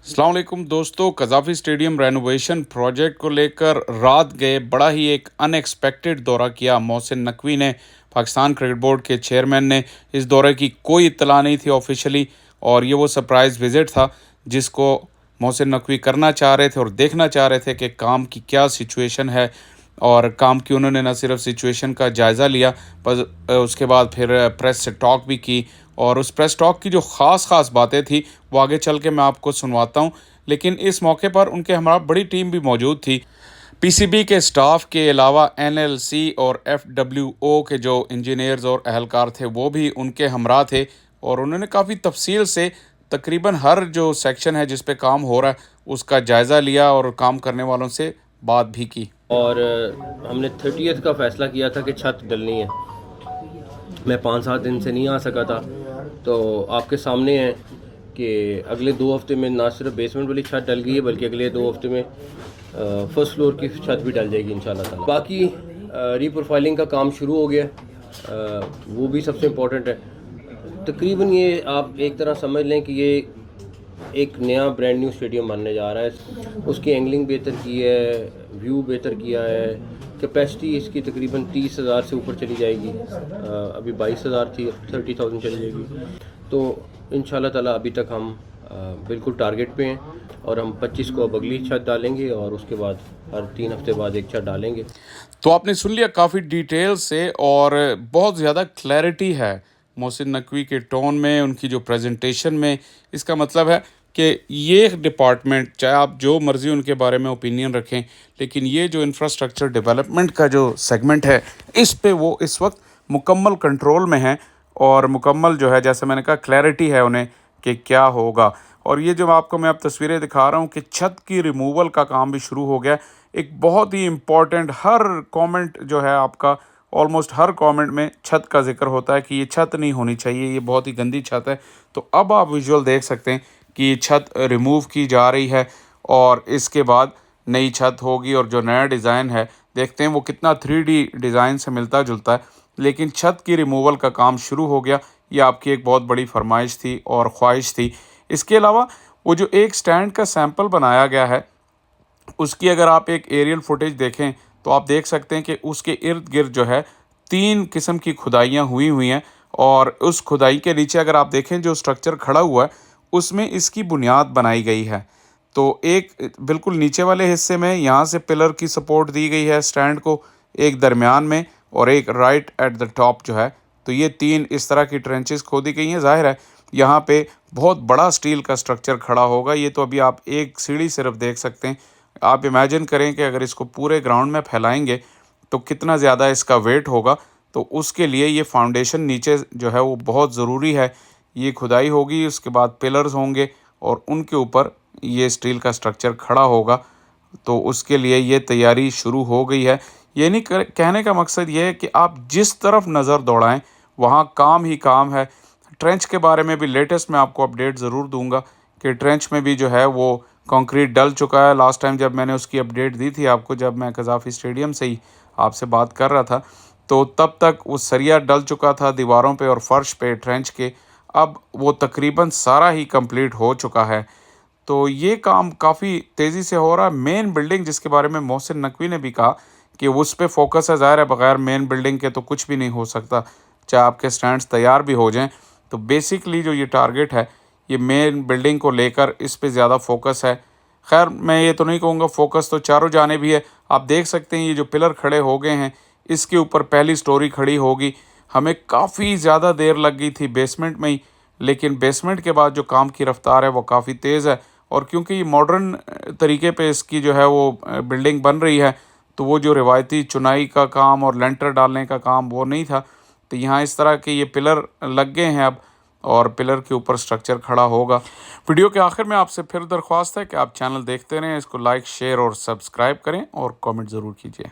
अस्सलाम वालेकुम दोस्तों, कज़ाफ़ी स्टेडियम रेनोवेशन प्रोजेक्ट को लेकर रात गए बड़ा ही एक अनएक्सपेक्टेड दौरा किया मोहसिन नकवी ने। पाकिस्तान क्रिकेट बोर्ड के चेयरमैन ने इस दौरे की कोई इत्तला नहीं थी ऑफिशियली, और ये वो सरप्राइज़ विज़िट था जिसको मोहसिन नकवी करना चाह रहे थे और देखना चाह रहे थे कि काम की क्या सिचुएशन है। और काम की उन्होंने न सिर्फ सिचुएशन का जायज़ा लिया, पर उसके बाद फिर प्रेस से टॉक भी की। और उस प्रेस टॉक की जो ख़ास बातें थी वो आगे चल के मैं आपको सुनवाता हूँ, लेकिन इस मौके पर उनके हमारा बड़ी टीम भी मौजूद थी। पीसीबी के स्टाफ के अलावा एनएलसी और एफडब्ल्यूओ के जो इंजीनियर्स और अहलकार थे वो भी उनके हमरा थे, और उन्होंने काफ़ी तफसील से तकरीबन हर जो सेक्शन है जिस पे काम हो रहा है उसका जायज़ा लिया और काम करने वालों से बात भी की। और हमने 30th का फ़ैसला किया था कि छत डलनी है। मैं 5-7 दिन से नहीं आ सका था, तो आपके सामने है कि अगले 2 हफ्ते में ना सिर्फ बेसमेंट वाली छत डल गई है बल्कि अगले 2 हफ्ते में फर्स्ट फ्लोर की छत भी डल जाएगी इंशाल्लाह ताला। बाकी रीप्रोफाइलिंग का काम शुरू हो गया, वो भी सबसे इम्पोर्टेंट है। तकरीबन ये आप एक तरह समझ लें कि ये एक नया ब्रांड न्यू स्टेडियम बनने जा रहा है। उसकी एंगलिंग बेहतर की है, व्यू बेहतर किया है, कैपेसिटी इसकी तकरीबन 30,000 से ऊपर चली जाएगी। अभी 22,000 थी, 30,000 चली जाएगी। तो इंशाल्लाह ताला अभी तक हम बिल्कुल टारगेट पे हैं, और हम 25 को अब अगली छत डालेंगे और उसके बाद हर 3 हफ्ते बाद एक छत डालेंगे। तो आपने सुन लिया काफ़ी डिटेल से, और बहुत ज़्यादा क्लैरिटी है मोहसिन नकवी के टोन में, उनकी जो प्रेजेंटेशन में। इसका मतलब है कि ये डिपार्टमेंट, चाहे आप जो मर्ज़ी उनके बारे में ओपिनियन रखें, लेकिन ये जो इंफ्रास्ट्रक्चर डेवलपमेंट का जो सेगमेंट है इस पे वो इस वक्त मुकम्मल कंट्रोल में है, और मुकम्मल जो है जैसे मैंने कहा क्लैरिटी है उन्हें कि क्या होगा। और ये जो आपको मैं अब तस्वीरें दिखा रहा हूँ कि छत की रिमूवल का काम भी शुरू हो गया। एक बहुत ही इम्पॉर्टेंट हर कमेंट जो है आपका, ऑलमोस्ट हर कमेंट में छत का जिक्र होता है कि ये छत नहीं होनी चाहिए, ये बहुत ही गंदी छत है। तो अब आप विजुअल देख सकते हैं कि ये छत रिमूव की जा रही है, और इसके बाद नई छत होगी। और जो नया डिज़ाइन है देखते हैं वो कितना 3D डिज़ाइन से मिलता जुलता है, लेकिन छत की रिमूवल का काम शुरू हो गया। ये आपकी एक बहुत बड़ी फरमाइश थी और ख्वाहिश थी। इसके अलावा वो जो एक स्टैंड का सैंपल बनाया गया है उसकी अगर आप एक एरियल फुटेज देखें तो आप देख सकते हैं कि उसके इर्द गिर्द जो है 3 किस्म की खुदाइयाँ हुई हुई हैं, और उस खुदाई के नीचे अगर आप देखें जो स्ट्रक्चर खड़ा हुआ है उसमें इसकी बुनियाद बनाई गई है। तो एक बिल्कुल नीचे वाले हिस्से में यहाँ से पिलर की सपोर्ट दी गई है स्टैंड को, एक दरमियान में, और एक राइट एट द टॉप जो है। तो ये 3 इस तरह की ट्रेंचेस खोदी गई हैं। ज़ाहिर है यहाँ पे बहुत बड़ा स्टील का स्ट्रक्चर खड़ा होगा। ये तो अभी आप एक सीढ़ी सिर्फ देख सकते हैं। आप इमेजिन करें कि अगर इसको पूरे ग्राउंड में फैलाएंगे तो कितना ज़्यादा इसका वेट होगा। तो उसके लिए ये फाउंडेशन नीचे जो है वो बहुत ज़रूरी है। ये खुदाई होगी, उसके बाद पिलर्स होंगे, और उनके ऊपर ये स्टील का स्ट्रक्चर खड़ा होगा। तो उसके लिए ये तैयारी शुरू हो गई है। ये नहीं कहने का मकसद ये है कि आप जिस तरफ नज़र दौड़ाएं वहाँ काम ही काम है। ट्रेंच के बारे में भी लेटेस्ट मैं आपको अपडेट ज़रूर दूंगा कि ट्रेंच में भी जो है वो कंक्रीट डल चुका है। लास्ट टाइम जब मैंने उसकी अपडेट दी थी आपको, जब मैं कज़ाफ़ी स्टेडियम से ही आपसे बात कर रहा था, तो तब तक वो सरिया डल चुका था दीवारों पे और फर्श पे ट्रेंच के। अब वो तकरीबन सारा ही कंप्लीट हो चुका है। तो ये काम काफ़ी तेज़ी से हो रहा है। मेन बिल्डिंग जिसके बारे में मोहसिन नकवी ने भी कहा कि उस पे फोकस है। ज़ाहिर है बगैर मेन बिल्डिंग के तो कुछ भी नहीं हो सकता, चाहे आपके स्टैंड्स तैयार भी हो जाएं। तो बेसिकली जो ये टारगेट है ये मेन बिल्डिंग को लेकर, इस पे ज़्यादा फोकस है। खैर मैं ये तो नहीं कहूँगा, फोकस तो चारों जानिब भी है। आप देख सकते हैं ये जो पिलर खड़े हो गए हैं इसके ऊपर पहली स्टोरी खड़ी होगी। हमें काफ़ी ज़्यादा देर लग गई थी बेसमेंट में ही, लेकिन बेसमेंट के बाद जो काम की रफ्तार है वो काफ़ी तेज़ है। और क्योंकि ये मॉडर्न तरीके पे इसकी जो है वो बिल्डिंग बन रही है, तो वो जो रिवायती चुनाई का काम और लेंटर डालने का काम वो नहीं था। तो यहाँ इस तरह के ये पिलर लग गए हैं अब, और पिलर के ऊपर स्ट्रक्चर खड़ा होगा। वीडियो के आखिर में आपसे फिर दरख्वास्त है कि आप चैनल देखते रहें, इसको लाइक, शेयर और सब्सक्राइब करें, और कमेंट ज़रूर कीजिए।